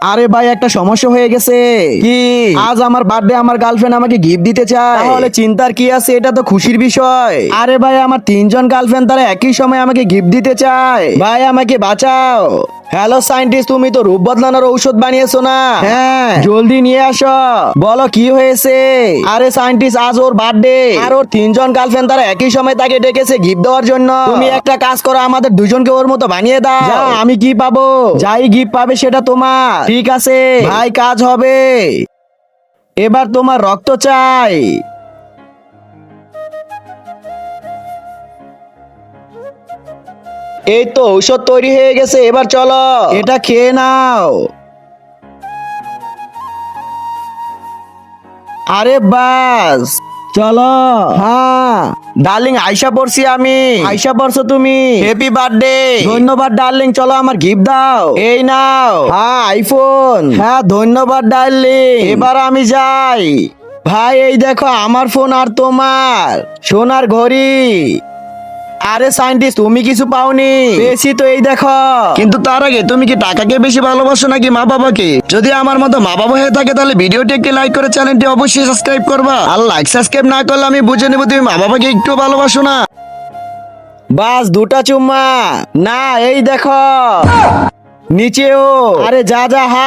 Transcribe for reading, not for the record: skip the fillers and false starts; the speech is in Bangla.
আরে ভাই একটা সমস্যা হয়ে গেছে। কি? আজ আমার বার্থডে, আমার গার্লফ্রেন্ড আমাকে গিফট দিতে চায়। তাহলে চিন্তার কি আছে, এটা তো খুশির বিষয়। আরে ভাই আমার তিনজন গার্লফ্রেন্ড, তারা একই সময় আমাকে গিফট দিতে চায়। ভাই আমাকে বাঁচাও। হ্যালো সায়েন্টিস্ট, তুমি তো রূপ বদলানোর ঔষধ বানিয়েছো না? হ্যাঁ। জলদি নিয়ে আসো। বলো কি হয়েছে? আরে সায়েন্টিস্ট, আজ ওর বার্থডে আর ওর তিনজন গার্লফ্রেন্ড তারা একই সময় তাকে ডেকেছে গিফট দেওয়ার জন্য। তুমি একটা কাজ করো, আমাদের দুজনকে ওর মতো বানিয়ে দাও। যা, আমি কি পাবো? যাই গিফট পাবে সেটা তোমার। ঠিক আছে ভাই, কাজ হবে। এবার তোমার রক্ত চাই। এই তো ঔষধ তৈরি হয়ে গেছে, এবার চলো এটা খেয়ে নাও। আরে বাস, চলো। হ্যাঁ ডার্লিং, আয়শা পড়ছি আমি। আয়শা পড়ছো তুমি? Happy birthday. ধন্যবাদ ডার্লিং, চলো আমার গিফট দাও। এই নাও। হ্যাঁ আইফোন। হ্যাঁ ধন্যবাদ ডার্লিং, এবার আমি যাই। ভাই এই দেখো আমার ফোন আর তোমার সোনার ঘড়ি। আরে সায়েন্টিস্ট, তুমি কিছু পাওনি? পেয়েছি তো, এই দেখো। কিন্তু তার আগে তুমি কি টাকাকে বেশি ভালোবাসো নাকি মা বাবাকে? যদি আমার মতো মা বাবা হয়ে থাকে তাহলে ভিডিওটি একটি লাইক করে চ্যানেলটি অবশ্যই সাবস্ক্রাইব করবা। আর লাইক সাবস্ক্রাইব না করলে আমি বুঝে নেবো তুমি মা বাবাকে একটু ভালোবাসো না। বাস দুটা চুম্মা। না এই দেখো নিচেও। আরে যা যা হা